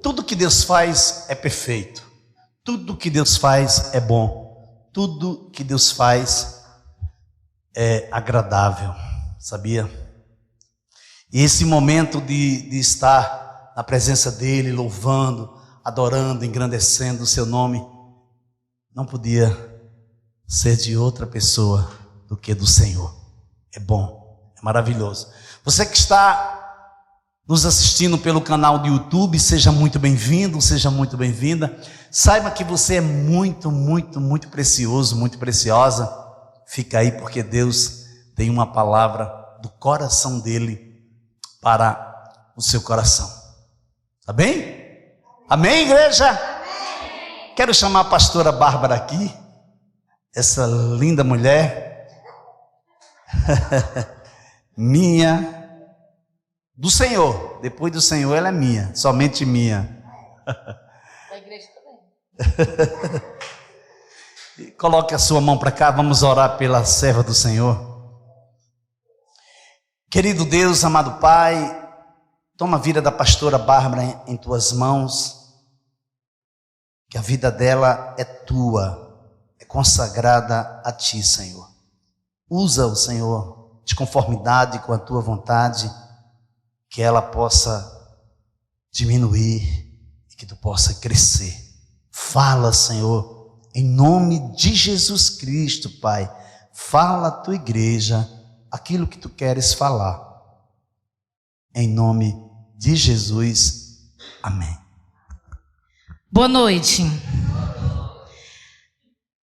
Tudo que Deus faz é perfeito. Tudo que Deus faz é bom. Tudo que Deus faz é agradável, sabia? E esse momento de estar na presença dEle, louvando, adorando, engrandecendo o seu nome, não podia ser de outra pessoa do que do Senhor. É bom, é maravilhoso. Você que está nos assistindo pelo canal do YouTube, seja muito bem-vindo, seja muito bem-vinda. Saiba que você é muito, muito, muito precioso, muito preciosa. Fica aí porque Deus tem uma palavra do coração dEle para o seu coração. Tá bem? Amém, igreja? Amém. Quero chamar a pastora Bárbara aqui, essa linda mulher, minha, do Senhor. Depois do Senhor ela é minha, somente minha. Da igreja também. Coloque a sua mão para cá, vamos orar pela serva do Senhor. Querido Deus, amado Pai, toma a vida da pastora Bárbara em tuas mãos, que a vida dela é tua, é consagrada a ti, Senhor. Usa-o, Senhor, de conformidade com a tua vontade, que ela possa diminuir e que tu possa crescer. Fala, Senhor, em nome de Jesus Cristo, Pai. Fala à tua igreja aquilo que tu queres falar. Em nome de Jesus. Amém. Boa noite.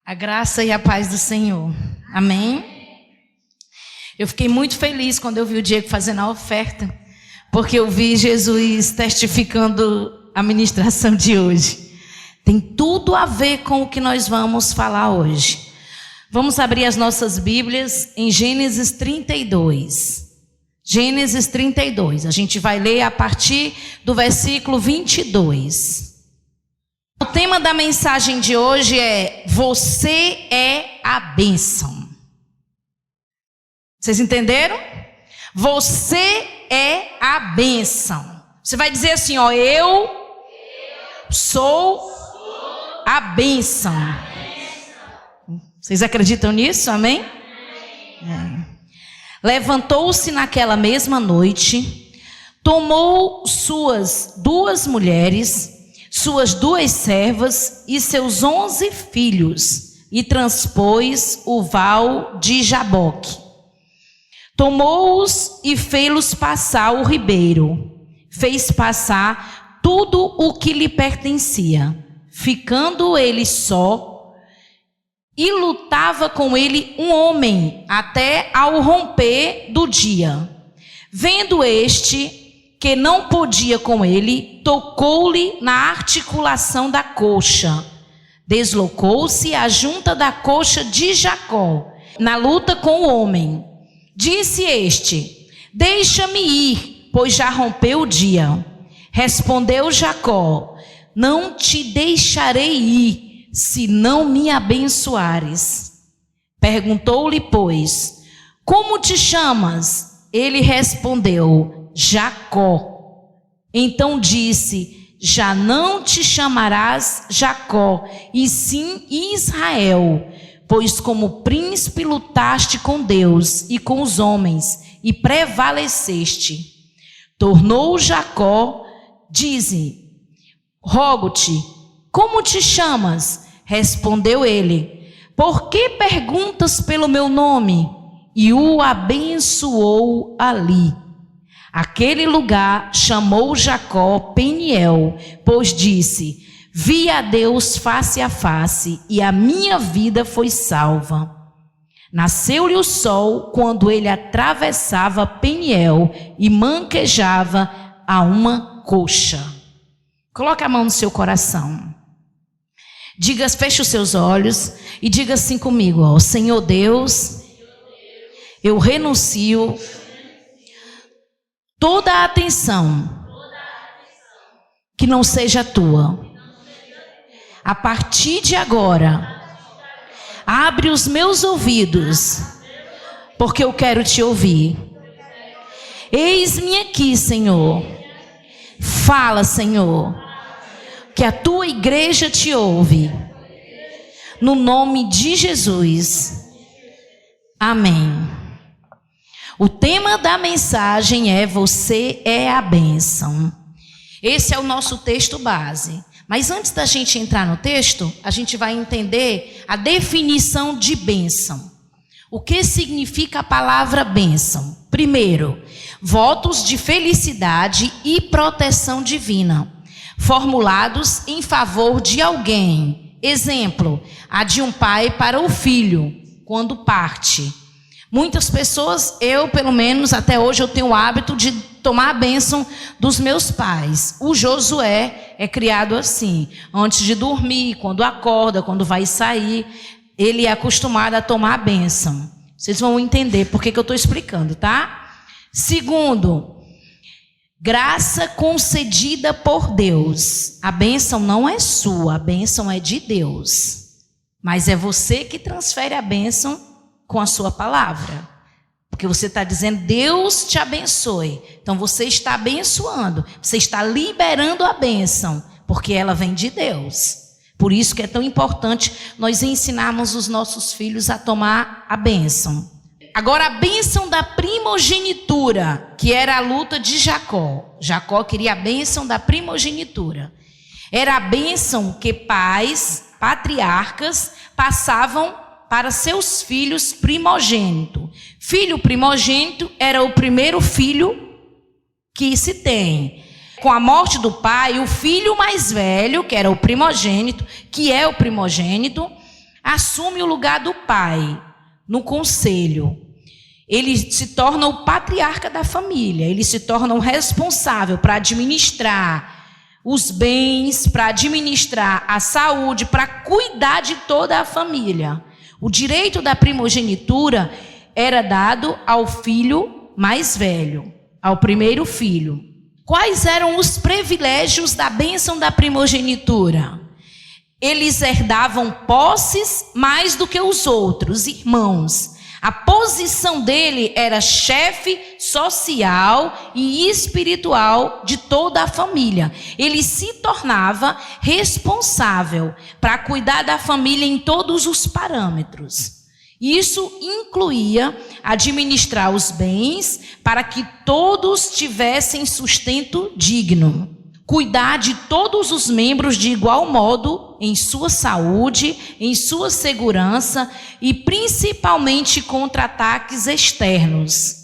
A graça e a paz do Senhor. Amém. Eu fiquei muito feliz quando eu vi o Diego fazendo a oferta, porque eu vi Jesus testificando a ministração de hoje. Tem tudo a ver com o que nós vamos falar hoje. Vamos abrir as nossas Bíblias em Gênesis 32. Gênesis 32. A gente vai ler a partir do versículo 22. O tema da mensagem de hoje é: você é a bênção. Vocês entenderam? Você é a bênção. Você vai dizer assim, ó: eu sou a bênção. Vocês acreditam nisso? Amém? É. Levantou-se naquela mesma noite, tomou suas 2 mulheres, suas 2 servas e seus 11 filhos, e transpôs o val de Jaboque. Tomou-os e fez-los passar o ribeiro, fez passar tudo o que lhe pertencia, ficando ele só, e lutava com ele um homem até ao romper do dia. Vendo este que não podia com ele, tocou-lhe na articulação da coxa. Deslocou-se a junta da coxa de Jacó, na luta com o homem. Disse este: deixa-me ir, pois já rompeu o dia. Respondeu Jacó: não te deixarei ir, se não me abençoares. Perguntou-lhe, pois: como te chamas? Ele respondeu: Jacó. Então disse: já não te chamarás Jacó, e sim Israel, pois como príncipe lutaste com Deus e com os homens, e prevaleceste. Tornou Jacó, dize: rogo-te, como te chamas? Respondeu ele: por que perguntas pelo meu nome? E o abençoou ali. Aquele lugar chamou Jacó Peniel, pois disse: vi a Deus face a face, e a minha vida foi salva. Nasceu-lhe o sol quando ele atravessava Peniel e manquejava a uma coxa. Coloque a mão no seu coração. Diga, feche os seus olhos e diga assim comigo, ó: Senhor Deus, eu renuncio toda a atenção que não seja tua. A partir de agora, abre os meus ouvidos, porque eu quero te ouvir. Eis-me aqui, Senhor. Fala, Senhor, que a tua igreja te ouve. No nome de Jesus. Amém. O tema da mensagem é: você é a bênção. Esse é o nosso texto base. Mas antes da gente entrar no texto, a gente vai entender a definição de bênção. O que significa a palavra bênção? Primeiro, votos de felicidade e proteção divina, formulados em favor de alguém. Exemplo, a de um pai para o filho, quando parte. Muitas pessoas, eu pelo menos até hoje, eu tenho o hábito de tomar a bênção dos meus pais. O Josué é criado assim, antes de dormir, quando acorda, quando vai sair, ele é acostumado a tomar a bênção. Vocês vão entender por que eu estou explicando, tá? Segundo, graça concedida por Deus. A bênção não é sua, a bênção é de Deus. Mas é você que transfere a bênção com a sua palavra. Porque você está dizendo, Deus te abençoe. Então você está abençoando, você está liberando a bênção, porque ela vem de Deus. Por isso que é tão importante nós ensinarmos os nossos filhos a tomar a bênção. Agora, a bênção da primogenitura, que era a luta de Jacó. Jacó queria a bênção da primogenitura. Era a bênção que pais, patriarcas, passavam para seus filhos primogênito. Filho primogênito era o primeiro filho que se tem. Com a morte do pai, o filho mais velho, que era o primogênito, que é o primogênito, assume o lugar do pai no conselho. Ele se torna o patriarca da família, ele se torna o responsável para administrar os bens, para administrar a saúde, para cuidar de toda a família. O direito da primogenitura era dado ao filho mais velho, ao primeiro filho. Quais eram os privilégios da bênção da primogenitura? Eles herdavam posses mais do que os outros irmãos. A posição dele era chefe social e espiritual de toda a família. Ele se tornava responsável para cuidar da família em todos os parâmetros. Isso incluía administrar os bens para que todos tivessem sustento digno. Cuidar de todos os membros de igual modo em sua saúde, em sua segurança e principalmente contra ataques externos.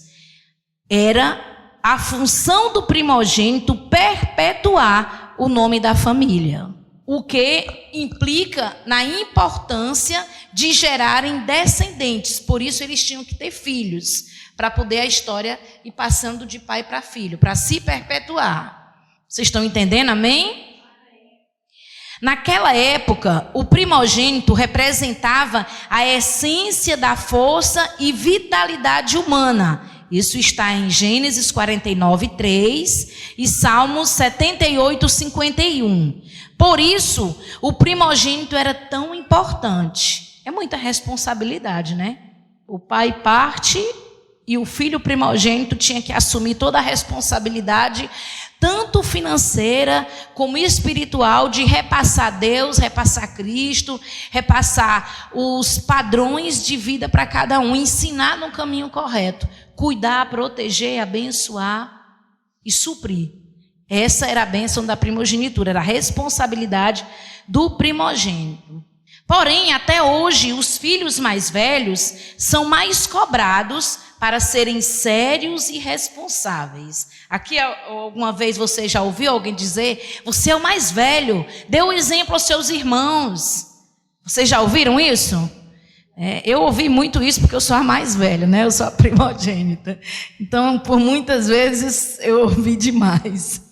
Era a função do primogênito perpetuar o nome da família, o que implica na importância de gerarem descendentes. Por isso eles tinham que ter filhos, para poder a história ir passando de pai para filho, para se perpetuar. Vocês estão entendendo, amém? Naquela época, o primogênito representava a essência da força e vitalidade humana. Isso está em Gênesis 49:3 e Salmos 78:51. Por isso, o primogênito era tão importante. É muita responsabilidade, né? O pai parte e o filho primogênito tinha que assumir toda a responsabilidade, tanto financeira como espiritual, de repassar Deus, repassar Cristo, repassar os padrões de vida para cada um, ensinar no caminho correto, cuidar, proteger, abençoar e suprir. Essa era a bênção da primogenitura, era a responsabilidade do primogênito. Porém, até hoje, os filhos mais velhos são mais cobrados para serem sérios e responsáveis. Aqui, alguma vez você já ouviu alguém dizer, você é o mais velho, dê o exemplo aos seus irmãos. Vocês já ouviram isso? Eu ouvi muito isso porque eu sou a mais velha, né? Eu sou a primogênita. Então, por muitas vezes, eu ouvi demais.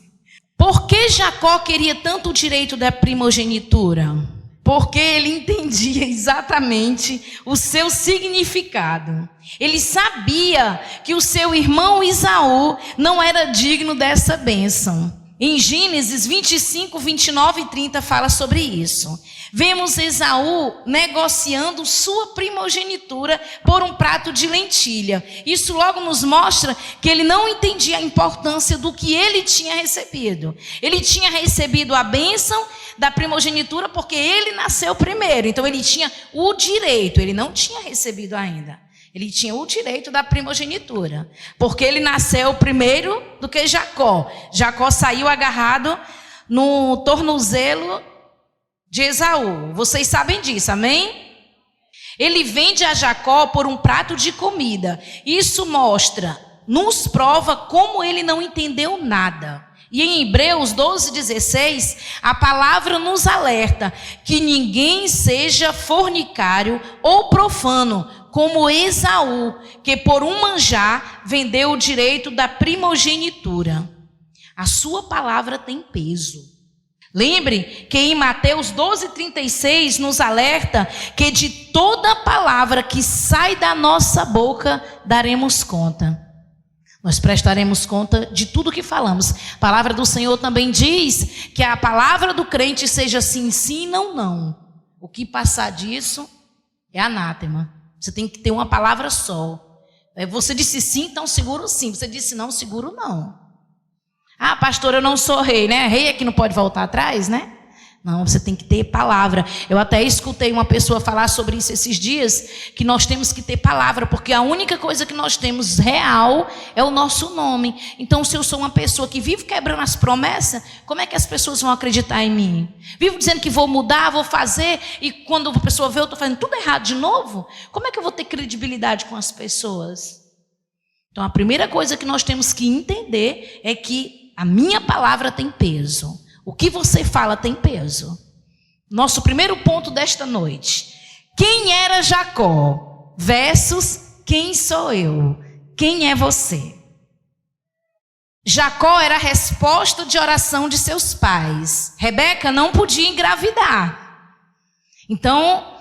Por que Jacó queria tanto o direito da primogenitura? Porque ele entendia exatamente o seu significado. Ele sabia que o seu irmão Esaú não era digno dessa bênção. Em Gênesis 25, 29 e 30 fala sobre isso. Vemos Esaú negociando sua primogenitura por um prato de lentilha. Isso logo nos mostra que ele não entendia a importância do que ele tinha recebido. Ele tinha recebido a bênção da primogenitura porque ele nasceu primeiro. Então ele tinha o direito, ele não tinha recebido ainda. Ele tinha o direito da primogenitura, porque ele nasceu primeiro do que Jacó. Jacó saiu agarrado no tornozelo de Esaú. Vocês sabem disso, amém? Ele vende a Jacó por um prato de comida. Isso nos prova como ele não entendeu nada. E em Hebreus 12:16, a palavra nos alerta que ninguém seja fornicário ou profano, como Esaú, que por um manjar vendeu o direito da primogenitura. A sua palavra tem peso. Lembre que em Mateus 12:36 nos alerta que de toda palavra que sai da nossa boca daremos conta. Nós prestaremos conta de tudo que falamos. A palavra do Senhor também diz que a palavra do crente seja sim, sim, não, não. O que passar disso é anátema. Você tem que ter uma palavra só. Você disse sim, então seguro sim. Você disse não, seguro não. Ah, pastor, eu não sou rei, né? Rei é que não pode voltar atrás, né? Não, você tem que ter palavra. Eu até escutei uma pessoa falar sobre isso esses dias, que nós temos que ter palavra, porque a única coisa que nós temos real é o nosso nome. Então, se eu sou uma pessoa que vive quebrando as promessas, como é que as pessoas vão acreditar em mim? Vivo dizendo que vou mudar, vou fazer, e quando a pessoa vê eu estou fazendo tudo errado de novo, como é que eu vou ter credibilidade com as pessoas? Então, a primeira coisa que nós temos que entender é que a minha palavra tem peso. O que você fala tem peso. Nosso primeiro ponto desta noite. Quem era Jacó versus quem sou eu? Quem é você? Jacó era a resposta de oração de seus pais. Rebeca não podia engravidar. Então,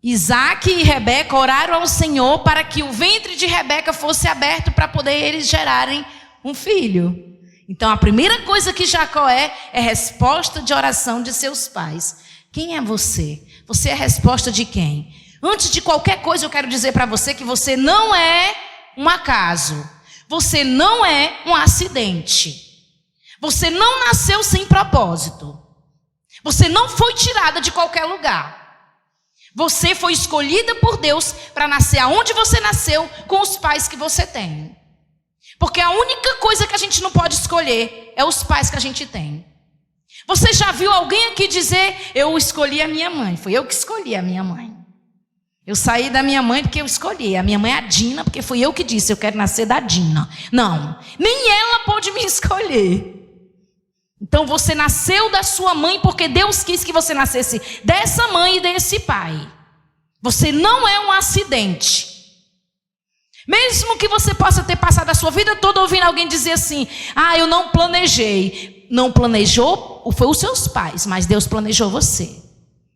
Isaac e Rebeca oraram ao Senhor para que o ventre de Rebeca fosse aberto para poder eles gerarem um filho. Então, a primeira coisa que Jacó é resposta de oração de seus pais. Quem é você? Você é a resposta de quem? Antes de qualquer coisa, eu quero dizer para você que você não é um acaso. Você não é um acidente. Você não nasceu sem propósito. Você não foi tirada de qualquer lugar. Você foi escolhida por Deus para nascer aonde você nasceu, com os pais que você tem. Porque a única coisa que a gente não pode escolher é os pais que a gente tem. Você já viu alguém aqui dizer, eu escolhi a minha mãe? Foi eu que escolhi a minha mãe. Eu saí da minha mãe porque eu escolhi. A minha mãe é a Dina, porque foi eu que disse, eu quero nascer da Dina. Não, nem ela pôde me escolher. Então você nasceu da sua mãe porque Deus quis que você nascesse dessa mãe e desse pai. Você não é um acidente. Mesmo que você possa ter passado a sua vida toda ouvindo alguém dizer assim, eu não planejei. Não planejou, foi os seus pais, mas Deus planejou você.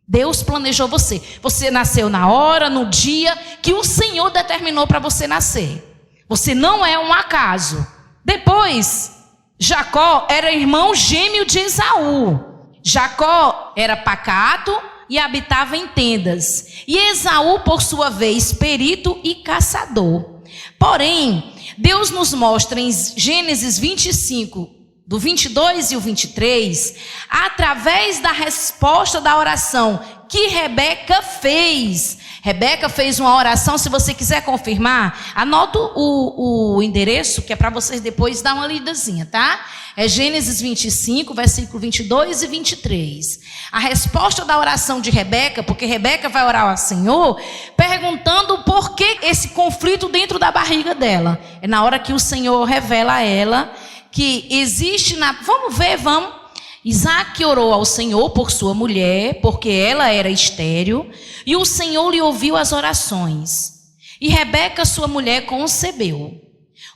Deus planejou você. Você nasceu na hora, no dia que o Senhor determinou para você nascer. Você não é um acaso. Depois, Jacó era irmão gêmeo de Esaú. Jacó era pacato e habitava em tendas. E Esaú, por sua vez, perito e caçador. Porém, Deus nos mostra em Gênesis 25, do 22 e o 23, através da resposta da oração que Rebeca fez. Rebeca fez uma oração, se você quiser confirmar, anota o endereço, que é para vocês depois dar uma lidazinha, tá? É Gênesis 25, versículo 22 e 23. A resposta da oração de Rebeca, porque Rebeca vai orar ao Senhor, perguntando por que esse conflito dentro da barriga dela. É na hora que o Senhor revela a ela que existe Vamos ver. Isaac orou ao Senhor por sua mulher, porque ela era estéril, e o Senhor lhe ouviu as orações. E Rebeca, sua mulher, concebeu.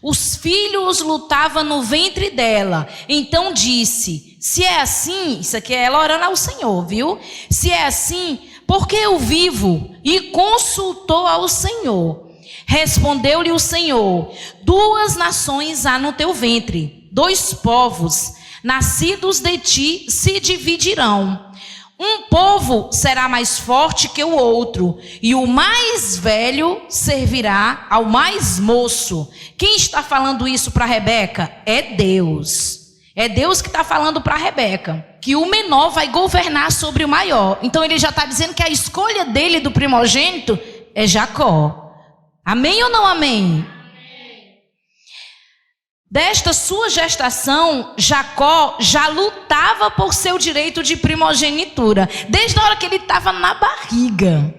Os filhos lutavam no ventre dela. Então disse, se é assim, isso aqui é ela orando ao Senhor, viu? Se é assim, por que eu vivo? E consultou ao Senhor. Respondeu-lhe o Senhor, 2 nações há no teu ventre, 2 povos, nascidos de ti se dividirão. Um povo será mais forte que o outro, e o mais velho servirá ao mais moço. Quem está falando isso para Rebeca? É Deus. É Deus que está falando para Rebeca que o menor vai governar sobre o maior. Então ele já está dizendo que a escolha dele do primogênito é Jacó. Amém ou não amém? Amém. Desta sua gestação, Jacó já lutava por seu direito de primogenitura. Desde a hora que ele estava na barriga,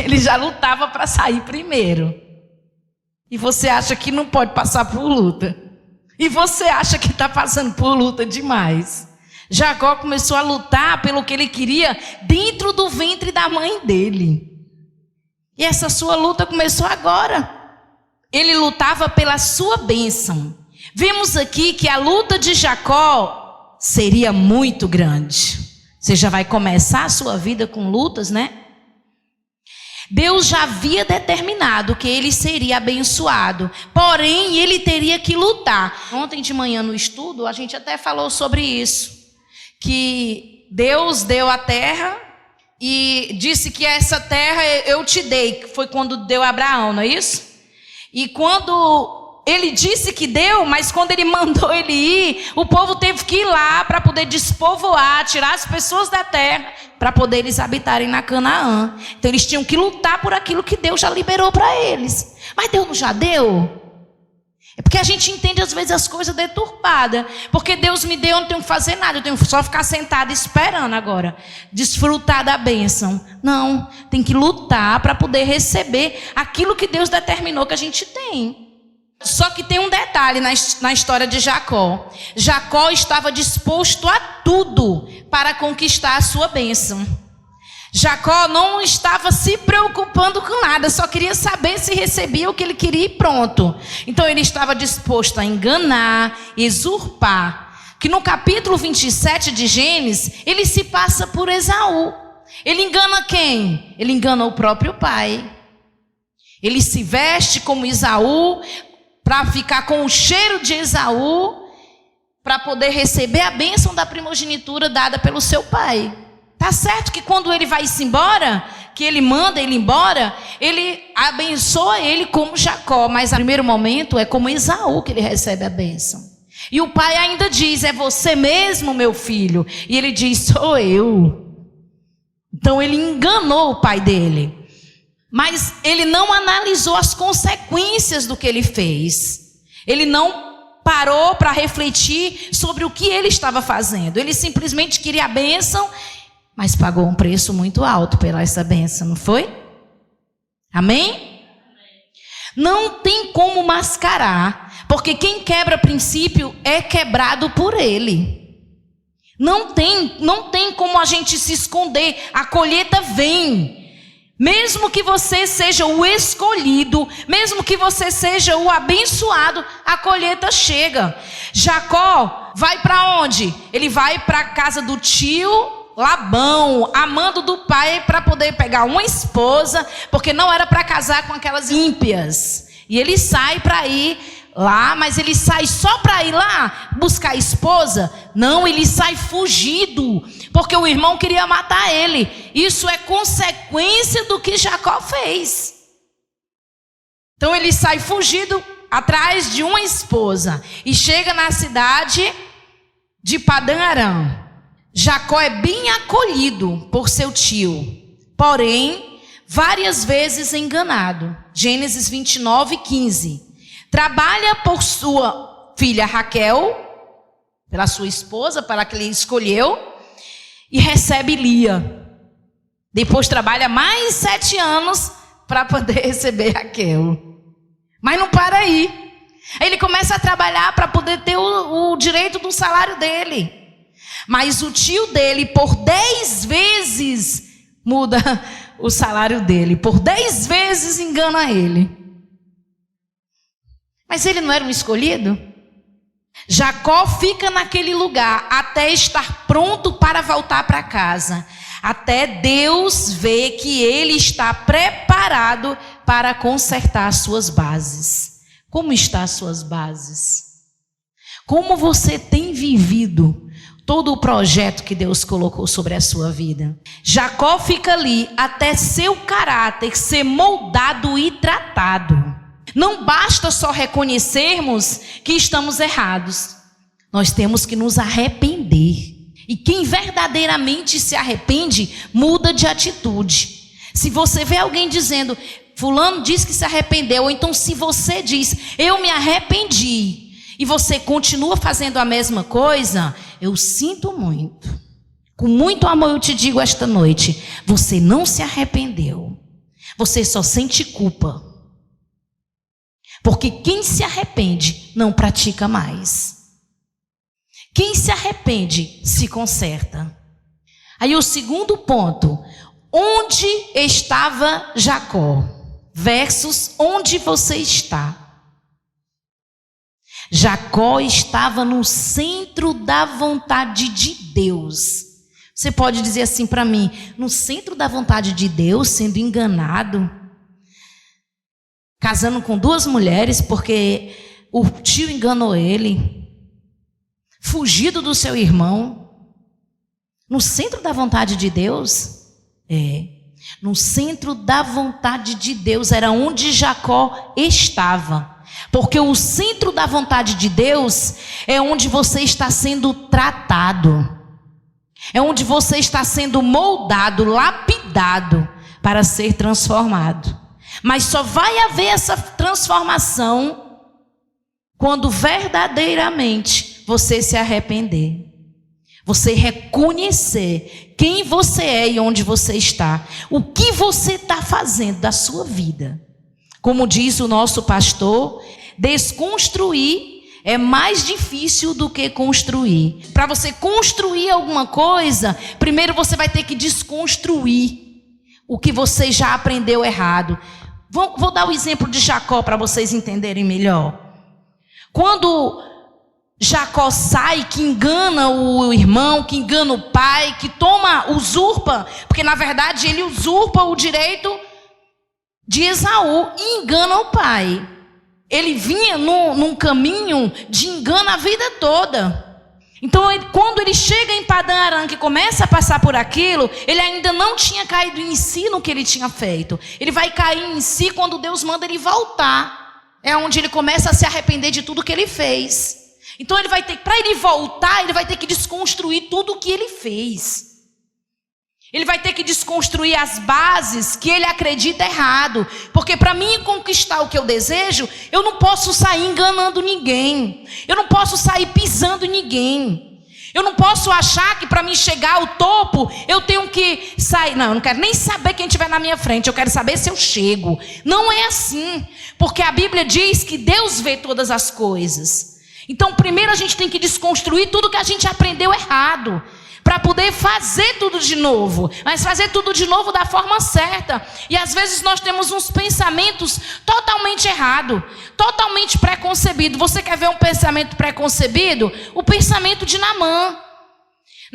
ele já lutava para sair primeiro. E você acha que não pode passar por luta. E você acha que está passando por luta demais. Jacó começou a lutar pelo que ele queria dentro do ventre da mãe dele. E essa sua luta começou agora. Ele lutava pela sua bênção. Vemos aqui que a luta de Jacó seria muito grande. Você já vai começar a sua vida com lutas, né? Deus já havia determinado que ele seria abençoado, porém ele teria que lutar. Ontem de manhã no estudo a gente até falou sobre isso, que Deus deu a terra e disse que essa terra eu te dei, que foi quando deu a Abraão, não é isso? E quando ele disse que deu, mas quando ele mandou ele ir, o povo teve que ir lá para poder despovoar, tirar as pessoas da terra, para poder eles habitarem na Canaã. Então eles tinham que lutar por aquilo que Deus já liberou para eles. Mas Deus não já deu? É porque a gente entende às vezes as coisas deturpadas. Porque Deus me deu, eu não tenho que fazer nada, eu tenho que só ficar sentado esperando agora, desfrutar da bênção. Não, tem que lutar para poder receber aquilo que Deus determinou que a gente tem. Só que tem um detalhe na história de Jacó. Jacó estava disposto a tudo para conquistar a sua bênção. Jacó não estava se preocupando com nada, só queria saber se recebia o que ele queria e pronto. Então ele estava disposto a enganar, usurpar. Que no capítulo 27 de Gênesis, ele se passa por Esaú. Ele engana quem? Ele engana o próprio pai. Ele se veste como Esaú, para ficar com o cheiro de Esaú, para poder receber a bênção da primogenitura dada pelo seu pai. Tá certo que quando ele vai-se embora, que ele manda ele embora, ele abençoa ele como Jacó, mas no primeiro momento é como Esaú que ele recebe a bênção. E o pai ainda diz: é você mesmo, meu filho? E ele diz: sou eu. Então ele enganou o pai dele. Mas ele não analisou as consequências do que ele fez. Ele não parou para refletir sobre o que ele estava fazendo. Ele simplesmente queria a bênção, mas pagou um preço muito alto pela essa bênção, não foi? Amém? Não tem como mascarar, porque quem quebra princípio é quebrado por ele. Não tem como a gente se esconder. A colheita vem. Mesmo que você seja o escolhido, mesmo que você seja o abençoado, a colheita chega. Jacó vai para onde? Ele vai para a casa do tio Labão, amando do pai, para poder pegar uma esposa, porque não era para casar com aquelas ímpias. E ele sai para ir lá, mas ele sai só para ir lá buscar a esposa? Não, ele sai fugido, porque o irmão queria matar ele. Isso é consequência do que Jacó fez. Então ele sai fugido atrás de uma esposa e chega na cidade de Padã Arã. Jacó é bem acolhido por seu tio, porém várias vezes enganado. Gênesis 29:15. Trabalha por sua filha Raquel, pela sua esposa, para que ele escolheu, e recebe Lia. Depois trabalha mais 7 anos para poder receber Raquel. Mas não para aí. Aí ele começa a trabalhar para poder ter o direito do salário dele. Mas o tio dele, por 10 vezes, muda o salário dele. Por 10 vezes engana ele. Mas ele não era um escolhido? Jacó fica naquele lugar até estar pronto para voltar para casa. Até Deus ver que ele está preparado para consertar as suas bases. Como estão as suas bases? Como você tem vivido todo o projeto que Deus colocou sobre a sua vida? Jacó fica ali até seu caráter ser moldado e tratado. Não basta só reconhecermos que estamos errados. Nós temos que nos arrepender. E quem verdadeiramente se arrepende, muda de atitude. Se você vê alguém dizendo, fulano diz que se arrependeu, ou então se você diz, eu me arrependi, e você continua fazendo a mesma coisa, eu sinto muito. Com muito amor eu te digo esta noite, você não se arrependeu. Você só sente culpa. Porque quem se arrepende não pratica mais. Quem se arrepende se conserta. Aí o segundo ponto, onde estava Jacó? Versus onde você está. Jacó estava no centro da vontade de Deus. Você pode dizer assim para mim, no centro da vontade de Deus, sendo enganado, casando com 2 mulheres porque o tio enganou ele, fugido do seu irmão, no centro da vontade de Deus? No centro da vontade de Deus era onde Jacó estava. Porque o centro da vontade de Deus é onde você está sendo tratado. É onde você está sendo moldado, lapidado para ser transformado. Mas só vai haver essa transformação quando verdadeiramente você se arrepender. Você reconhecer quem você é e onde você está. O que você está fazendo da sua vida. Como diz o nosso pastor, desconstruir é mais difícil do que construir. Para você construir alguma coisa, primeiro você vai ter que desconstruir o que você já aprendeu errado. Vou dar o exemplo de Jacó para vocês entenderem melhor. Quando Jacó sai, que engana o irmão, que engana o pai, que usurpa, porque na verdade ele usurpa o direito de Esaú e engana o pai. Ele vinha num caminho de engano a vida toda. Então, quando ele chega em Padã Arã, que começa a passar por aquilo, ele ainda não tinha caído em si no que ele tinha feito. Ele vai cair em si quando Deus manda ele voltar. É onde ele começa a se arrepender de tudo que ele fez. Então, para ele voltar, ele vai ter que desconstruir tudo o que ele fez. Ele vai ter que desconstruir as bases que ele acredita errado. Porque para mim conquistar o que eu desejo, eu não posso sair enganando ninguém. Eu não posso sair pisando em ninguém. Eu não posso achar que para mim chegar ao topo, eu tenho que sair. Não, eu não quero nem saber quem estiver na minha frente. Eu quero saber se eu chego. Não é assim. Porque a Bíblia diz que Deus vê todas as coisas. Então primeiro a gente tem que desconstruir tudo que a gente aprendeu errado. Para poder fazer tudo de novo. Mas fazer tudo de novo da forma certa. E às vezes nós temos uns pensamentos totalmente errados. Totalmente preconcebidos. Você quer ver um pensamento preconcebido? O pensamento de Naamã.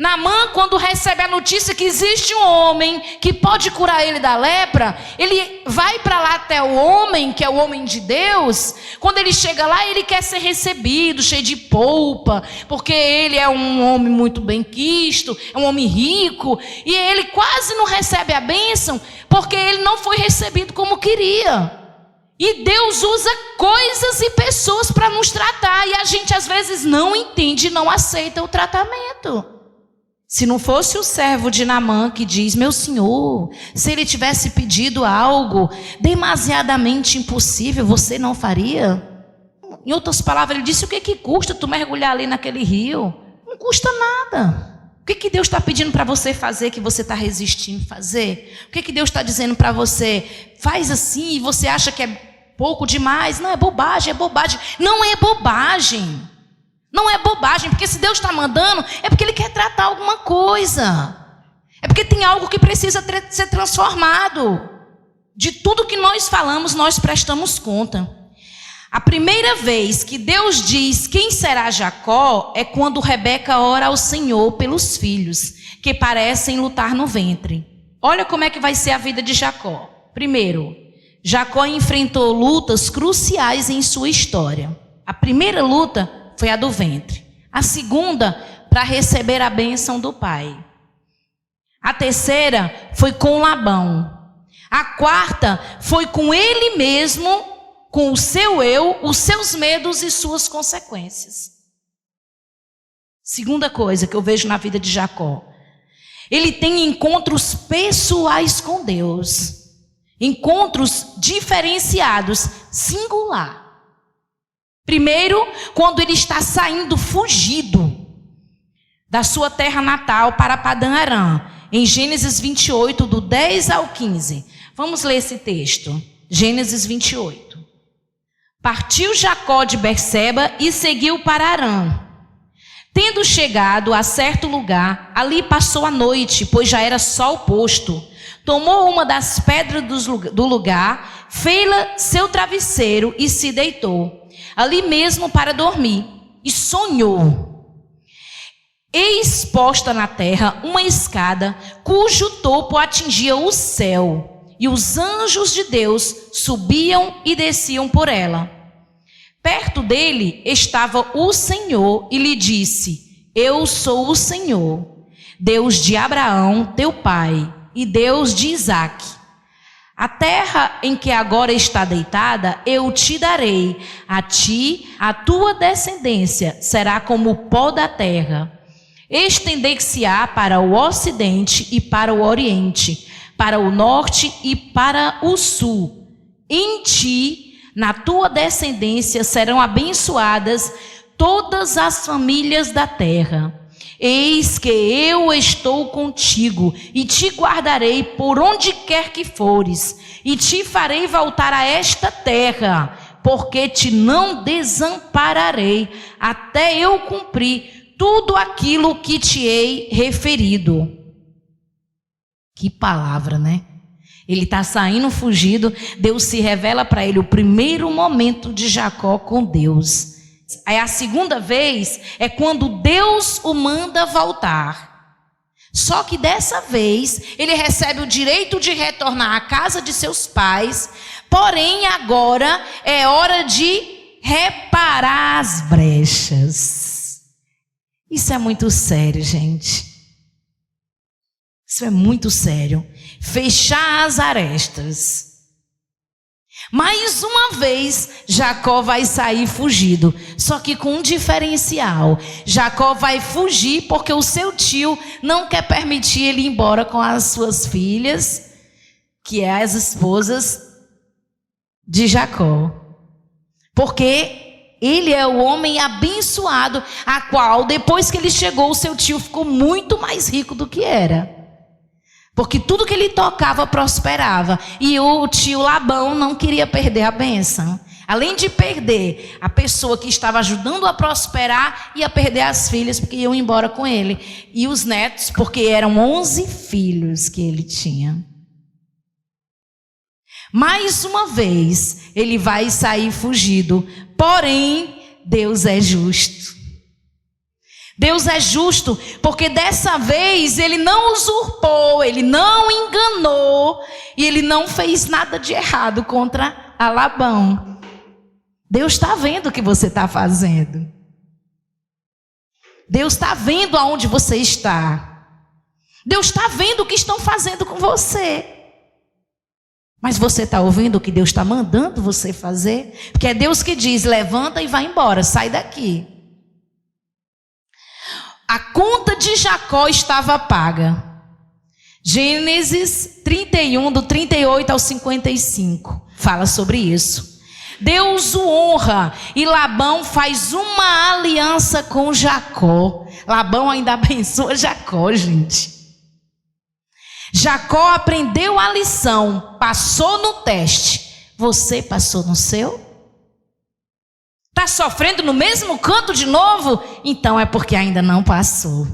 Naamã, quando recebe a notícia que existe um homem que pode curar ele da lepra, ele vai para lá até o homem, que é o homem de Deus. Quando ele chega lá, ele quer ser recebido, cheio de polpa, porque ele é um homem muito bem-quisto, é um homem rico, e ele quase não recebe a bênção, porque ele não foi recebido como queria. E Deus usa coisas e pessoas para nos tratar, e a gente às vezes não entende, não aceita o tratamento. Se não fosse o servo de Naamã que diz, meu senhor, se ele tivesse pedido algo demasiadamente impossível, você não faria? Em outras palavras, ele disse, o que custa tu mergulhar ali naquele rio? Não custa nada. O que Deus está pedindo para você fazer que você está resistindo a fazer? O que Deus está dizendo para você? Faz assim e você acha que é pouco demais? Não, é bobagem, é bobagem. Não é bobagem. Não é bobagem, porque se Deus está mandando, é porque Ele quer tratar alguma coisa. É porque tem algo que precisa ser transformado. De tudo que nós falamos, nós prestamos conta. A primeira vez que Deus diz quem será Jacó é quando Rebeca ora ao Senhor pelos filhos, que parecem lutar no ventre. Olha como é que vai ser a vida de Jacó. Primeiro, Jacó enfrentou lutas cruciais em sua história. A primeira luta foi a do ventre. A segunda, para receber a bênção do pai. A terceira foi com Labão. A quarta foi com ele mesmo, com o seu eu, os seus medos e suas consequências. Segunda coisa que eu vejo na vida de Jacó. Ele tem encontros pessoais com Deus. Encontros diferenciados, singular. Primeiro, quando ele está saindo fugido da sua terra natal para Padã Arã, em Gênesis 28, do 10 ao 15. Vamos ler esse texto. Gênesis 28. Partiu Jacó de Berseba e seguiu para Arã. Tendo chegado a certo lugar, ali passou a noite, pois já era sol posto. Tomou uma das pedras do lugar, fê-la seu travesseiro e se deitou, ali mesmo para dormir, e sonhou. Eis posta na terra uma escada, cujo topo atingia o céu, e os anjos de Deus subiam e desciam por ela. Perto dele estava o Senhor e lhe disse: Eu sou o Senhor, Deus de Abraão, teu pai, e Deus de Isaque. A terra em que agora está deitada, eu te darei, a ti, a tua descendência será como o pó da terra. Estender-se-á para o ocidente e para o oriente, para o norte e para o sul. Em ti, na tua descendência, serão abençoadas todas as famílias da terra. Eis que eu estou contigo e te guardarei por onde quer que fores, e te farei voltar a esta terra, porque te não desampararei até eu cumprir tudo aquilo que te hei referido. Que palavra, né? Ele está saindo fugido, Deus se revela para ele o primeiro momento de Jacó com Deus. Aí a segunda vez é quando Deus o manda voltar. Só que dessa vez ele recebe o direito de retornar à casa de seus pais, porém agora é hora de reparar as brechas. Isso é muito sério, gente. Isso é muito sério. Fechar as arestas. Mais uma vez, Jacó vai sair fugido, só que com um diferencial. Jacó vai fugir porque o seu tio não quer permitir ele ir embora com as suas filhas, que é as esposas de Jacó. Porque ele é o homem abençoado, a qual, depois que ele chegou, o seu tio ficou muito mais rico do que era. Porque tudo que ele tocava prosperava. E o tio Labão não queria perder a bênção. Além de perder a pessoa que estava ajudando a prosperar, ia perder as filhas, porque iam embora com ele. E os netos, porque eram 11 filhos que ele tinha. Mais uma vez, ele vai sair fugido. Porém, Deus é justo. Deus é justo, porque dessa vez ele não usurpou, ele não enganou, e ele não fez nada de errado contra a Labão. Deus está vendo o que você está fazendo. Deus está vendo aonde você está. Deus está vendo o que estão fazendo com você. Mas você está ouvindo o que Deus está mandando você fazer? Porque é Deus que diz: levanta e vai embora, sai daqui. A conta de Jacó estava paga. Gênesis 31, do 38 ao 55, fala sobre isso. Deus o honra e Labão faz uma aliança com Jacó. Labão ainda abençoa Jacó, gente. Jacó aprendeu a lição, passou no teste. Você passou no seu? Está sofrendo no mesmo canto de novo? Então é porque ainda não passou.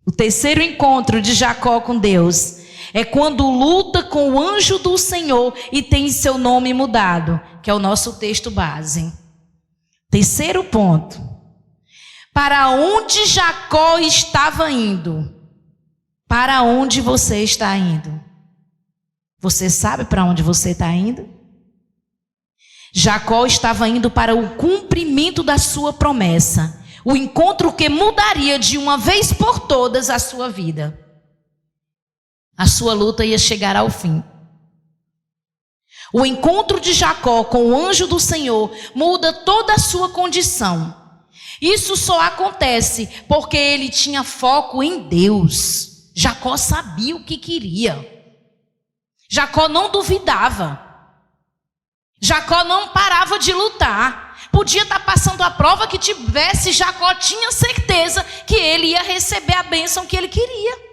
O terceiro encontro de Jacó com Deus é quando luta com o anjo do Senhor e tem seu nome mudado, que é o nosso texto base. Terceiro ponto. Para onde Jacó estava indo? Para onde você está indo? Você sabe para onde você está indo? Jacó estava indo para o cumprimento da sua promessa. O encontro que mudaria de uma vez por todas a sua vida. A sua luta ia chegar ao fim. O encontro de Jacó com o anjo do Senhor muda toda a sua condição. Isso só acontece porque ele tinha foco em Deus. Jacó sabia o que queria. Jacó não duvidava. Jacó não parava de lutar. Podia estar passando a prova que tivesse, Jacó tinha certeza que ele ia receber a bênção que ele queria.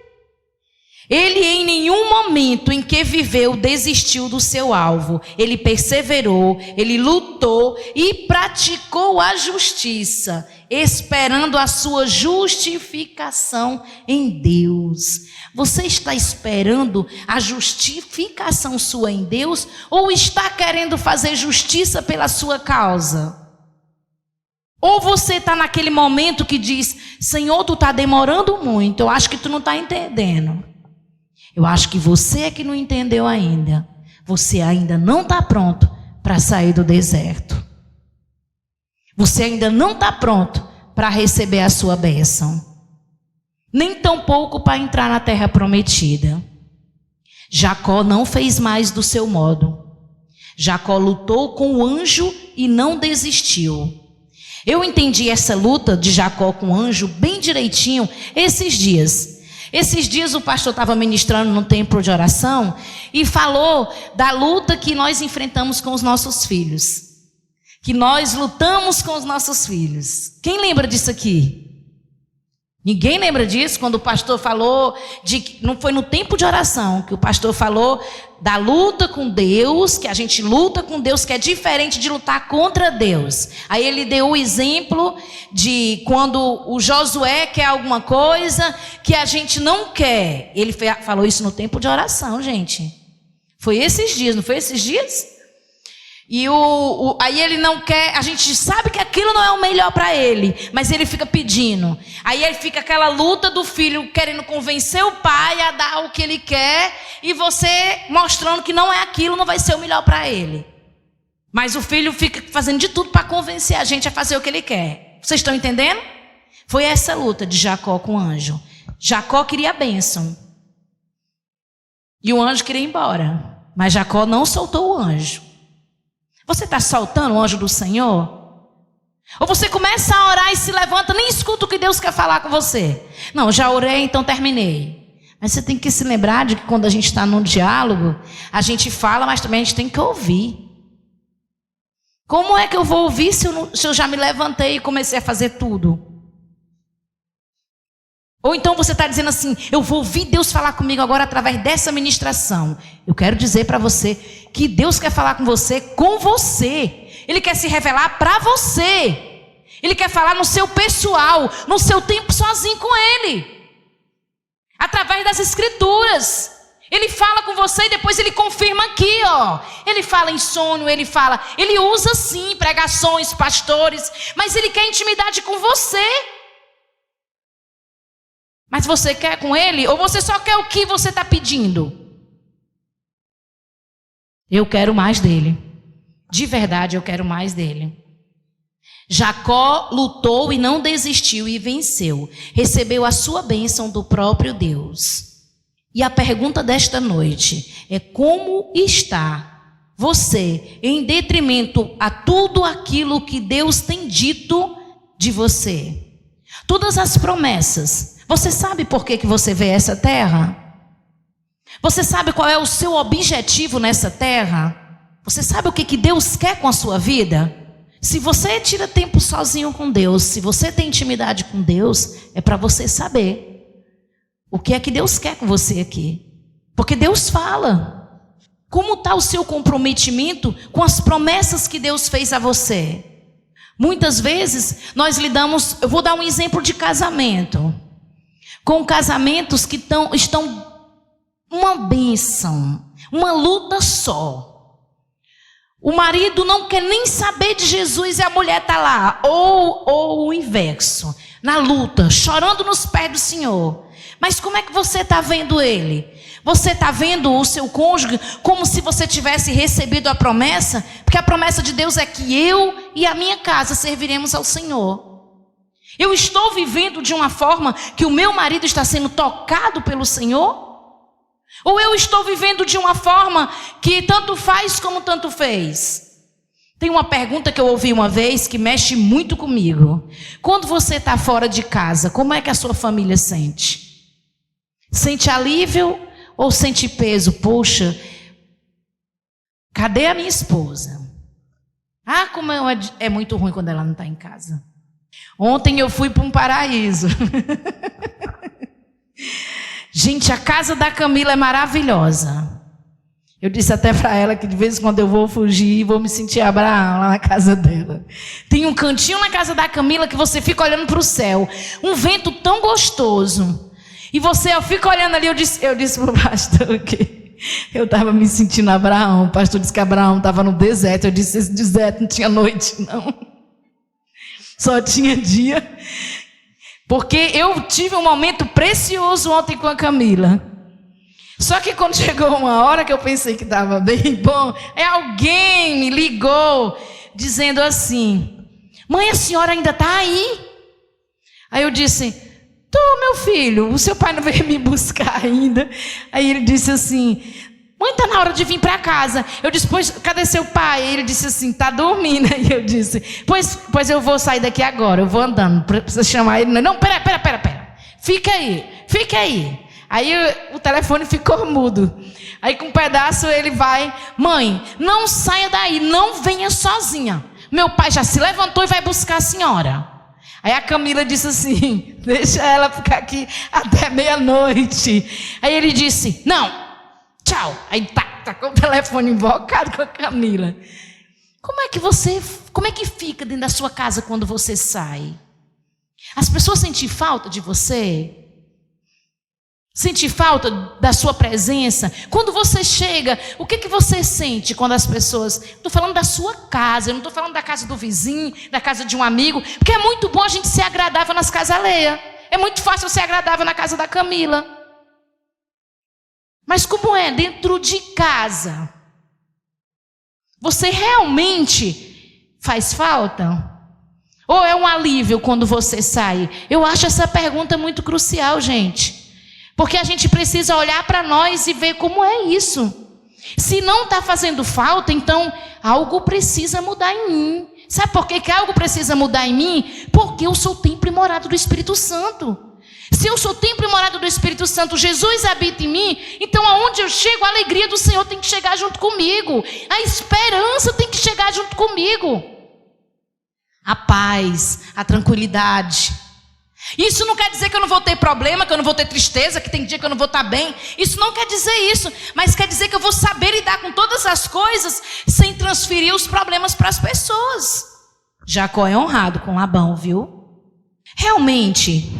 Ele em nenhum momento em que viveu desistiu do seu alvo. Ele perseverou, ele lutou e praticou a justiça, esperando a sua justificação em Deus. Você está esperando a justificação sua em Deus ou está querendo fazer justiça pela sua causa? Ou você está naquele momento que diz: Senhor, tu está demorando muito, eu acho que tu não está entendendo. Eu acho que você é que não entendeu ainda. Você ainda não está pronto para sair do deserto. Você ainda não está pronto para receber a sua bênção. Nem tampouco para entrar na terra prometida. Jacó não fez mais do seu modo. Jacó lutou com o anjo e não desistiu. Eu entendi essa luta de Jacó com o anjo bem direitinho esses dias. Esses dias o pastor estava ministrando num templo de oração e falou da luta que nós enfrentamos com os nossos filhos. Que nós lutamos com os nossos filhos. Quem lembra disso aqui? Ninguém lembra disso? Quando o pastor falou não foi no tempo de oração que o pastor falou da luta com Deus, que a gente luta com Deus, que é diferente de lutar contra Deus. Aí ele deu o exemplo de quando o Josué quer alguma coisa que a gente não quer. Ele falou isso no tempo de oração, gente. Foi esses dias, não foi esses dias? E aí ele não quer, a gente sabe que aquilo não é o melhor para ele, mas ele fica pedindo. Aí ele fica aquela luta do filho querendo convencer o pai a dar o que ele quer, e você mostrando que não é aquilo, não vai ser o melhor para ele. Mas o filho fica fazendo de tudo para convencer a gente a fazer o que ele quer. Vocês estão entendendo? Foi essa luta de Jacó com o anjo. Jacó queria a bênção. E o anjo queria ir embora. Mas Jacó não soltou o anjo. Você está soltando o anjo do Senhor? Ou você começa a orar e se levanta, nem escuta o que Deus quer falar com você? Não, já orei, então terminei. Mas você tem que se lembrar de que quando a gente está num diálogo, a gente fala, mas também a gente tem que ouvir. Como é que eu vou ouvir se eu já me levantei e comecei a fazer tudo? Ou então você está dizendo assim: eu vou ouvir Deus falar comigo agora através dessa ministração. Eu quero dizer para você que Deus quer falar com você. Ele quer se revelar para você. Ele quer falar no seu pessoal, no seu tempo sozinho com Ele. Através das escrituras. Ele fala com você e depois ele confirma aqui, ó. Ele fala em sonho, ele usa sim pregações, pastores, mas ele quer intimidade com você. Mas você quer com ele ou você só quer o que você está pedindo? Eu quero mais dele. De verdade, eu quero mais dele. Jacó lutou e não desistiu e venceu. Recebeu a sua bênção do próprio Deus. E a pergunta desta noite é: como está você em detrimento a tudo aquilo que Deus tem dito de você? Todas as promessas. Você sabe por que você vê essa terra? Você sabe qual é o seu objetivo nessa terra? Você sabe o que Deus quer com a sua vida? Se você tira tempo sozinho com Deus, se você tem intimidade com Deus, é para você saber o que é que Deus quer com você aqui. Porque Deus fala. Como está o seu comprometimento com as promessas que Deus fez a você? Muitas vezes nós lidamos, eu vou dar um exemplo de casamento. Com casamentos que estão uma bênção, uma luta só. O marido não quer nem saber de Jesus e a mulher está lá. Ou o inverso, na luta, chorando nos pés do Senhor. Mas como é que você está vendo ele? Você está vendo o seu cônjuge como se você tivesse recebido a promessa? Porque a promessa de Deus é que eu e a minha casa serviremos ao Senhor. Eu estou vivendo de uma forma que o meu marido está sendo tocado pelo Senhor? Ou eu estou vivendo de uma forma que tanto faz como tanto fez? Tem uma pergunta que eu ouvi uma vez que mexe muito comigo. Quando você está fora de casa, como é que a sua família sente? Sente alívio ou sente peso? Poxa, cadê a minha esposa? Ah, como é muito ruim quando ela não está em casa. Ontem eu fui para um paraíso. Gente, a casa da Camila é maravilhosa. Eu disse até para ela que de vez em quando eu vou fugir, vou me sentir Abraão lá na casa dela. Tem um cantinho na casa da Camila que você fica olhando para o céu. Um vento tão gostoso. E eu fico olhando ali, eu disse para o pastor que eu estava me sentindo Abraão. O pastor disse que Abraão estava no deserto. Eu disse, esse deserto não tinha noite, não. Só tinha dia. Porque eu tive um momento precioso ontem com a Camila. Só que quando chegou uma hora que eu pensei que estava bem bom, alguém me ligou dizendo assim: mãe, a senhora ainda está aí? Aí eu disse: tô, meu filho, o seu pai não veio me buscar ainda. Aí ele disse assim: mãe, está na hora de vir para casa. Eu disse: pois, cadê seu pai? Aí ele disse assim: está dormindo. Aí eu disse: pois eu vou sair daqui agora, eu vou andando. Precisa chamar ele. Não, pera. Fica aí. Aí o telefone ficou mudo. Aí com um pedaço ele vai: mãe, não saia daí, não venha sozinha. Meu pai já se levantou e vai buscar a senhora. Aí a Camila disse assim: deixa ela ficar aqui até meia-noite. Aí ele disse: não, tchau. Aí tá com o telefone invocado com a Camila. Como é que fica dentro da sua casa quando você sai? As pessoas sentem falta de você? Sente falta da sua presença? Quando você chega, o que você sente quando as pessoas... Estou falando da sua casa, eu não estou falando da casa do vizinho, da casa de um amigo, porque é muito bom a gente ser agradável nas casas alheias. É muito fácil ser agradável na casa da Camila. Mas como é dentro de casa? Você realmente faz falta? Ou é um alívio quando você sai? Eu acho essa pergunta muito crucial, gente. Porque a gente precisa olhar para nós e ver como é isso. Se não está fazendo falta, então algo precisa mudar em mim. Sabe por que algo precisa mudar em mim? Porque eu sou templo e morada do Espírito Santo. Se eu sou templo e morada do Espírito Santo, Jesus habita em mim, então aonde eu chego, a alegria do Senhor tem que chegar junto comigo. A esperança tem que chegar junto comigo. A paz, a tranquilidade. Isso não quer dizer que eu não vou ter problema, que eu não vou ter tristeza, que tem dia que eu não vou estar bem. Isso não quer dizer isso, mas quer dizer que eu vou saber lidar com todas as coisas sem transferir os problemas para as pessoas. Jacó é honrado com Labão, viu? Realmente,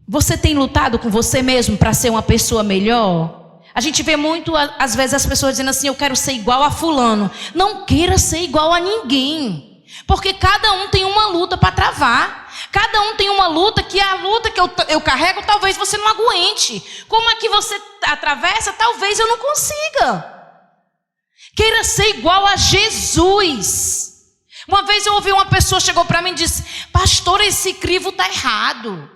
você tem lutado com você mesmo para ser uma pessoa melhor? A gente vê muito, às vezes, as pessoas dizendo assim: eu quero ser igual a fulano. Não queira ser igual a ninguém, porque cada um tem uma luta para travar. Cada um tem uma luta, que a luta que eu carrego, talvez você não aguente. Como é que você atravessa, talvez eu não consiga. Queira ser igual a Jesus. Uma vez eu ouvi uma pessoa, chegou para mim e disse: pastor, esse crivo está errado.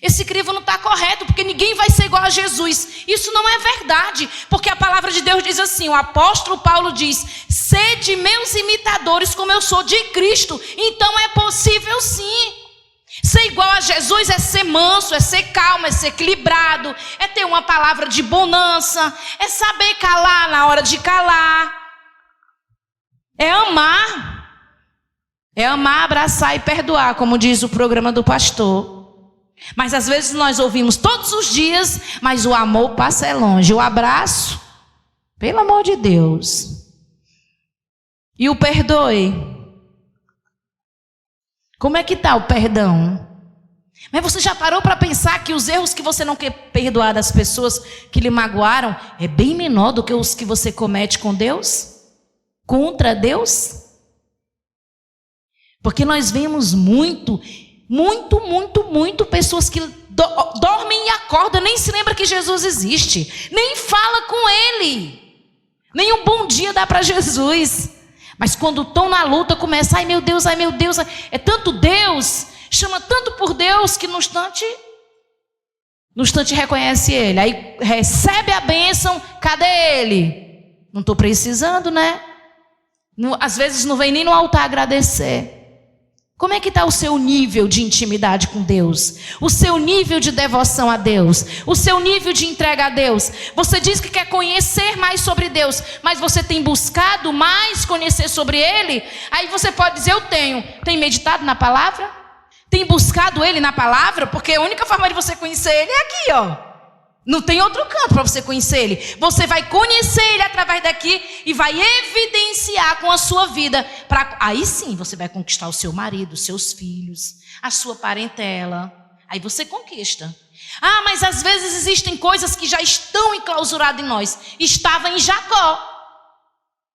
Esse crivo não está correto, porque ninguém vai ser igual a Jesus. Isso não é verdade, porque a palavra de Deus diz assim, o apóstolo Paulo diz: sede meus imitadores como eu sou de Cristo. Então é possível sim. Ser igual a Jesus é ser manso, é ser calmo, é ser equilibrado, é ter uma palavra de bonança, é saber calar na hora de calar, é amar, abraçar e perdoar, como diz o programa do pastor. Mas às vezes nós ouvimos todos os dias, mas o amor passa longe. O abraço, pelo amor de Deus. E o perdoe. Como é que está o perdão? Mas você já parou para pensar que os erros que você não quer perdoar das pessoas que lhe magoaram é bem menor do que os que você comete com Deus? Contra Deus? Porque nós vemos muito pessoas que dormem e acordam, nem se lembra que Jesus existe, nem fala com Ele, nem um bom dia dá para Jesus. Mas quando estão na luta, começa: ai meu Deus, é tanto Deus, chama tanto por Deus, que no instante reconhece Ele, aí recebe a bênção. Cadê Ele? Não estou precisando, né? Às vezes não vem nem no altar agradecer. Como é que está o seu nível de intimidade com Deus? O seu nível de devoção a Deus? O seu nível de entrega a Deus? Você diz que quer conhecer mais sobre Deus, mas você tem buscado mais conhecer sobre Ele? Aí você pode dizer, eu tenho. Tem meditado na palavra? Tem buscado Ele na palavra? Porque a única forma de você conhecer Ele é aqui, ó. Não tem outro canto para você conhecer Ele. Você vai conhecer Ele através daqui e vai evidenciar com a sua vida. Aí sim você vai conquistar o seu marido, os seus filhos, a sua parentela. Aí você conquista. Ah, mas às vezes existem coisas que já estão enclausuradas em nós. Estava em Jacó.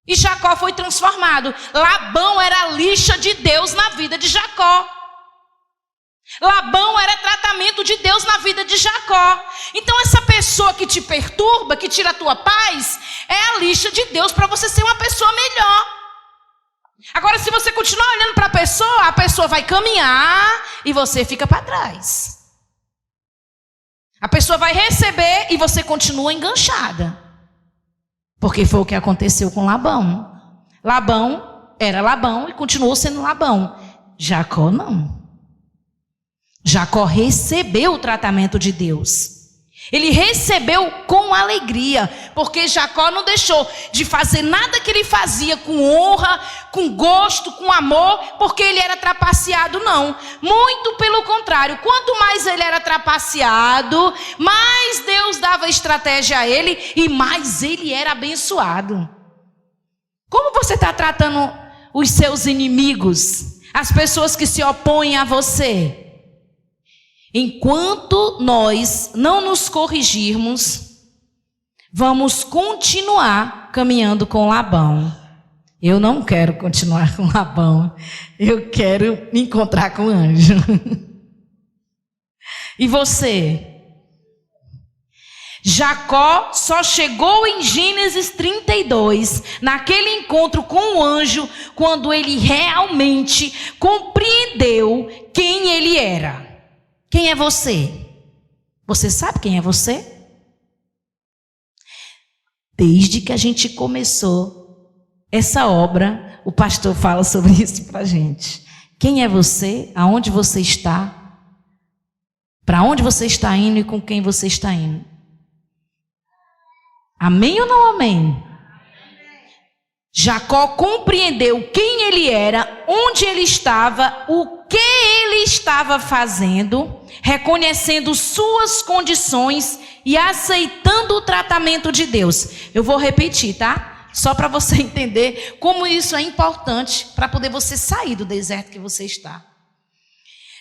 E Jacó foi transformado. Labão era a lixa de Deus na vida de Jacó. Labão era tratamento de Deus na vida de Jacó. Então essa pessoa que te perturba, que tira a tua paz, é a lixa de Deus para você ser uma pessoa melhor. Agora, se você continuar olhando para a pessoa vai caminhar e você fica para trás. A pessoa vai receber e você continua enganchada. Porque foi o que aconteceu com Labão. Labão era Labão e continuou sendo Labão. Jacó não. Jacó recebeu o tratamento de Deus. Ele recebeu com alegria, porque Jacó não deixou de fazer nada que ele fazia com honra, com gosto, com amor, porque ele era trapaceado, não. Muito pelo contrário, quanto mais ele era trapaceado, mais Deus dava estratégia a ele e mais ele era abençoado. Como você está tratando os seus inimigos, as pessoas que se opõem a você? Enquanto nós não nos corrigirmos, vamos continuar caminhando com Labão. Eu não quero continuar com Labão. Eu quero me encontrar com o anjo. E você? Jacó só chegou em Gênesis 32, naquele encontro com o anjo, quando ele realmente compreendeu quem ele era. Quem é você? Você sabe quem é você? Desde que a gente começou essa obra, o pastor fala sobre isso para a gente. Quem é você? Aonde você está? Para onde você está indo e com quem você está indo? Amém ou não amém? Jacó compreendeu quem ele era, onde ele estava, o que ele estava fazendo, reconhecendo suas condições e aceitando o tratamento de Deus. Eu vou repetir, tá? Só para você entender como isso é importante para poder você sair do deserto que você está.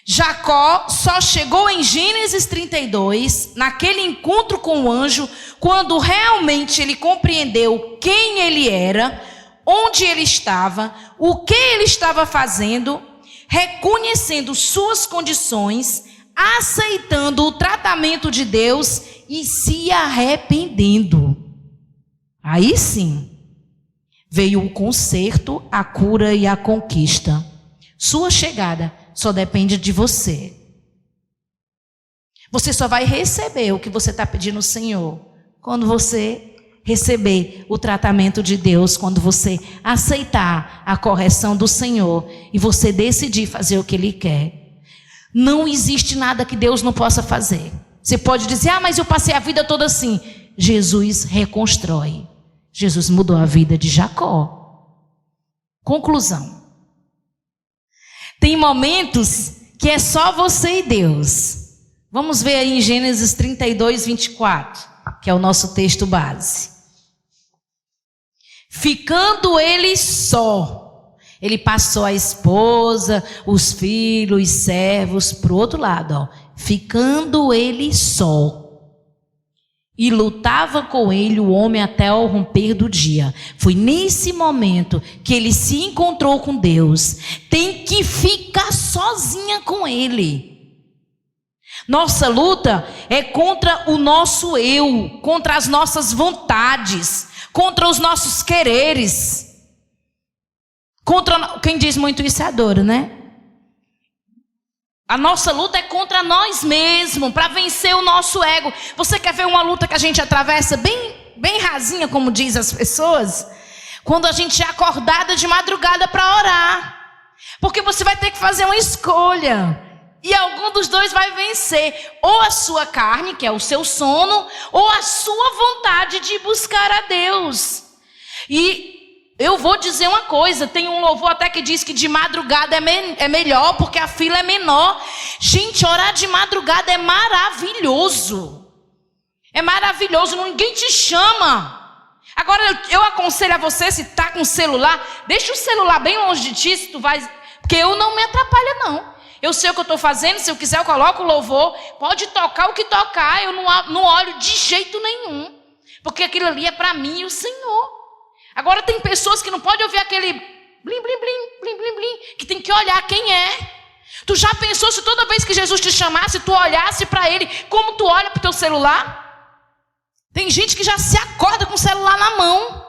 Jacó só chegou em Gênesis 32, naquele encontro com o anjo, quando realmente ele compreendeu quem ele era, onde ele estava, o que ele estava fazendo, reconhecendo suas condições, aceitando o tratamento de Deus e se arrependendo. Aí sim, veio o conserto, a cura e a conquista. Sua chegada só depende de você. Você só vai receber o que você está pedindo ao Senhor quando você receber o tratamento de Deus, quando você aceitar a correção do Senhor e você decidir fazer o que Ele quer. Não existe nada que Deus não possa fazer. Você pode dizer, mas eu passei a vida toda assim. Jesus reconstrói. Jesus mudou a vida de Jacó. Conclusão. Tem momentos que é só você e Deus. Vamos ver aí em Gênesis 32, 24, que é o nosso texto base. Ficando ele só, ele passou a esposa, os filhos, os servos para o outro lado, ó. Ficando ele só. E lutava com ele o homem até ao romper do dia. Foi nesse momento que ele se encontrou com Deus. Tem que ficar sozinha com ele. Nossa luta é contra o nosso eu, contra as nossas vontades, contra os nossos quereres. Contra quem diz muito isso é a Dora, né? A nossa luta é contra nós mesmos, para vencer o nosso ego. Você quer ver uma luta que a gente atravessa bem rasinha, como diz as pessoas? Quando a gente é acordada de madrugada para orar. Porque você vai ter que fazer uma escolha. E algum dos dois vai vencer. Ou a sua carne, que é o seu sono, ou a sua vontade de buscar a Deus. E eu vou dizer uma coisa, tem um louvor até que diz que de madrugada é melhor, porque a fila é menor. Gente, orar de madrugada é maravilhoso. É maravilhoso, ninguém te chama. Agora eu aconselho a você, se está com o celular, deixa o celular bem longe de ti, se tu vai, porque eu não me atrapalho não. Eu sei o que eu estou fazendo, se eu quiser eu coloco o louvor, pode tocar o que tocar, eu não olho de jeito nenhum. Porque aquilo ali é para mim e o Senhor. Agora tem pessoas que não podem ouvir aquele blim, blim, blim, blim, blim, blim, que tem que olhar quem é. Tu já pensou se toda vez que Jesus te chamasse, tu olhasse para Ele, como tu olha para o teu celular? Tem gente que já se acorda com o celular na mão.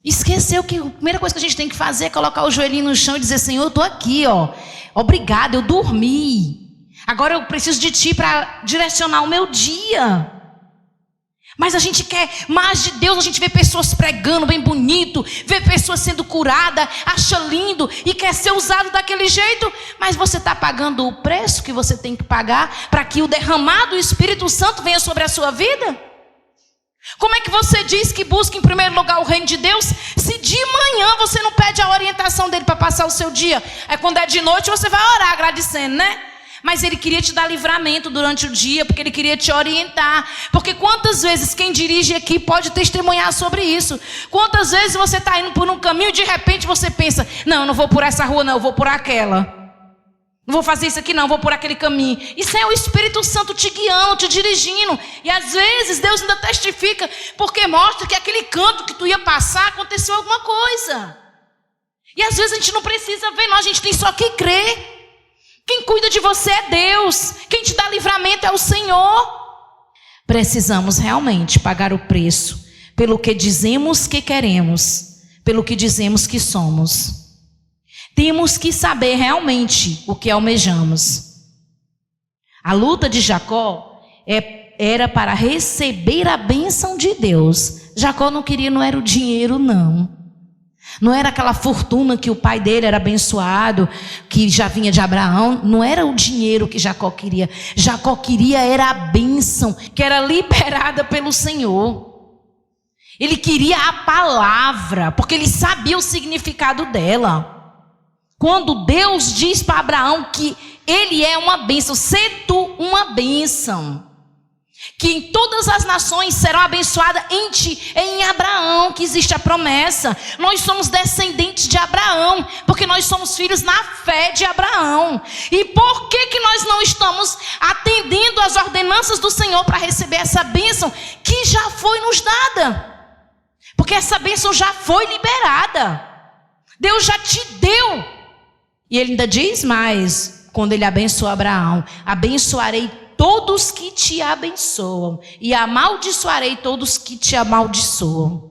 Esqueceu que a primeira coisa que a gente tem que fazer é colocar o joelhinho no chão e dizer: Senhor, eu estou aqui, ó. Obrigado, eu dormi. Agora eu preciso de Ti para direcionar o meu dia. Mas a gente quer mais de Deus, a gente vê pessoas pregando bem bonito, vê pessoas sendo curadas, acha lindo e quer ser usado daquele jeito. Mas você está pagando o preço que você tem que pagar para que o derramado do Espírito Santo venha sobre a sua vida? Como é que você diz que busca em primeiro lugar o reino de Deus, se de manhã você não pede a orientação dele para passar o seu dia? Aí quando é de noite você vai orar agradecendo, né? Mas ele queria te dar livramento durante o dia, porque ele queria te orientar. Porque quantas vezes quem dirige aqui pode testemunhar sobre isso? Quantas vezes você está indo por um caminho e de repente você pensa: não, eu não vou por essa rua não, eu vou por aquela. Não vou fazer isso aqui não, vou por aquele caminho. Isso é o Espírito Santo te guiando, te dirigindo. E às vezes Deus ainda testifica, porque mostra que aquele canto que tu ia passar, aconteceu alguma coisa. E às vezes a gente não precisa ver, não, a gente tem só que crer. Quem cuida de você é Deus. Quem te dá livramento é o Senhor. Precisamos realmente pagar o preço pelo que dizemos que queremos, pelo que dizemos que somos. Temos que saber realmente o que almejamos. A luta de Jacó era para receber a bênção de Deus. Jacó não queria, não era o dinheiro não. Não era aquela fortuna que o pai dele era abençoado, que já vinha de Abraão. Não era o dinheiro que Jacó queria. Jacó queria era a bênção que era liberada pelo Senhor. Ele queria a palavra, porque ele sabia o significado dela. Quando Deus diz para Abraão que ele é uma bênção, sê tu uma bênção, que em todas as nações serão abençoadas em ti, é em Abraão que existe a promessa. Nós somos descendentes de Abraão, porque nós somos filhos na fé de Abraão. E por que nós não estamos atendendo às ordenanças do Senhor para receber essa bênção que já foi nos dada? Porque essa bênção já foi liberada. Deus já te deu. E ele ainda diz mais, quando ele abençoa Abraão: abençoarei todos que te abençoam e amaldiçoarei todos que te amaldiçoam.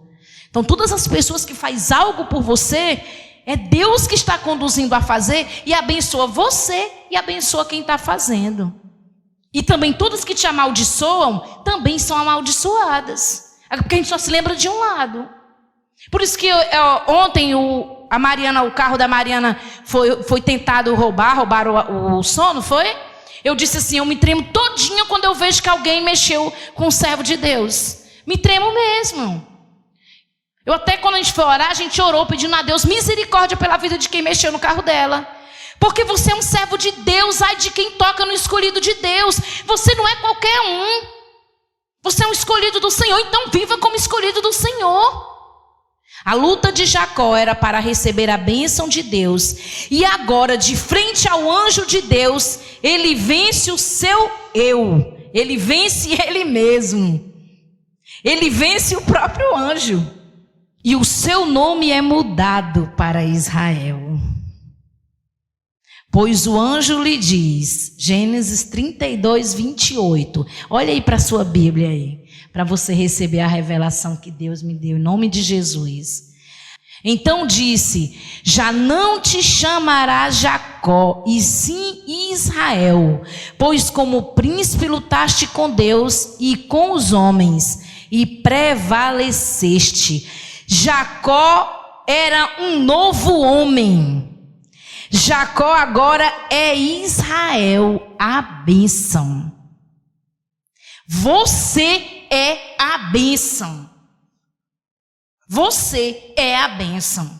Então todas as pessoas que fazem algo por você, é Deus que está conduzindo a fazer, e abençoa você e abençoa quem está fazendo. E também todas que te amaldiçoam também são amaldiçoadas, porque a gente só se lembra de um lado. Por isso que ontem o carro da Mariana foi tentado roubaram o sono, foi? Eu disse assim: eu me tremo todinha quando eu vejo que alguém mexeu com o servo de Deus. Me tremo mesmo. Eu até quando a gente foi orar, a gente orou pedindo a Deus misericórdia pela vida de quem mexeu no carro dela. Porque você é um servo de Deus, ai de quem toca no escolhido de Deus. Você não é qualquer um. Você é um escolhido do Senhor, então viva como escolhido do Senhor. A luta de Jacó era para receber a bênção de Deus. E agora, de frente ao anjo de Deus, ele vence o seu eu. Ele vence ele mesmo. Ele vence o próprio anjo. E o seu nome é mudado para Israel. Pois o anjo lhe diz, Gênesis 32, 28. Olha aí para a sua Bíblia aí, para você receber a revelação que Deus me deu, em nome de Jesus. Então disse: já não te chamarás Jacó, e sim Israel, pois como príncipe lutaste com Deus e com os homens, e prevaleceste. Jacó era um novo homem. Jacó agora é Israel, a bênção. Você é a bênção. Você é a bênção.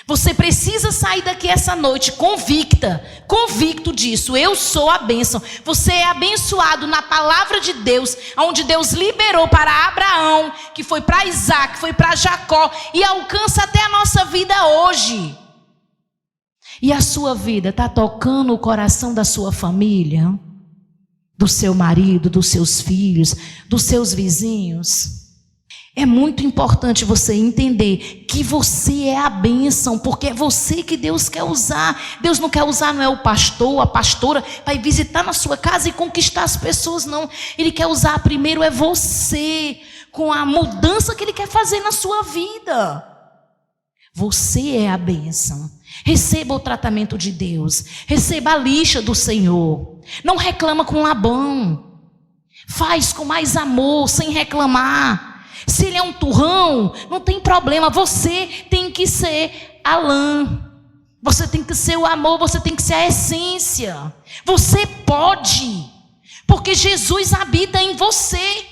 Você precisa sair daqui essa noite convicto disso. Eu sou a bênção. Você é abençoado na palavra de Deus, onde Deus liberou para Abraão, que foi para Isaac, foi para Jacó, e alcança até a nossa vida hoje. E a sua vida está tocando o coração da sua família, do seu marido, dos seus filhos, dos seus vizinhos? É muito importante você entender que você é a bênção, porque é você que Deus quer usar. Deus não quer usar, não é o pastor, a pastora, para ir visitar na sua casa e conquistar as pessoas, não. Ele quer usar primeiro é você, com a mudança que Ele quer fazer na sua vida. Você é a bênção. Receba o tratamento de Deus. Receba a lixa do Senhor. Não reclama com Labão. Faz com mais amor, sem reclamar. Se ele é um turrão, não tem problema. Você tem que ser a lã. Você tem que ser o amor. Você tem que ser a essência. Você pode. Porque Jesus habita em você.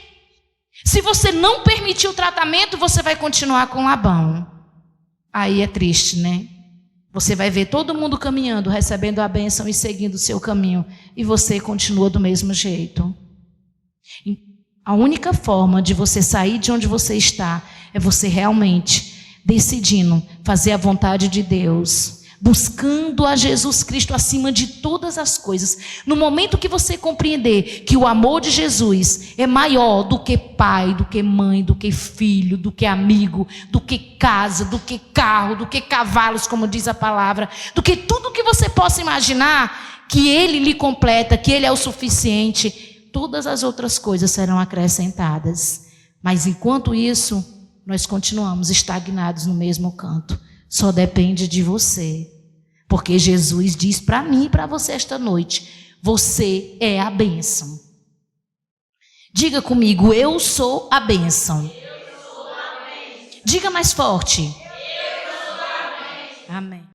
Se você não permitir o tratamento, você vai continuar com Labão. Aí é triste, né? Você vai ver todo mundo caminhando, recebendo a bênção e seguindo o seu caminho. E você continua do mesmo jeito. A única forma de você sair de onde você está é você realmente decidindo fazer a vontade de Deus, buscando a Jesus Cristo acima de todas as coisas. No momento que você compreender que o amor de Jesus é maior do que pai, do que mãe, do que filho, do que amigo, do que casa, do que carro, do que cavalos, como diz a palavra, do que tudo que você possa imaginar, que Ele lhe completa, que Ele é o suficiente, todas as outras coisas serão acrescentadas. Mas enquanto isso, nós continuamos estagnados no mesmo canto. Só depende de você. Porque Jesus diz para mim e para você esta noite: você é a bênção. Diga comigo: eu sou a bênção. Eu sou a bênção. Diga mais forte: eu sou a bênção. Amém.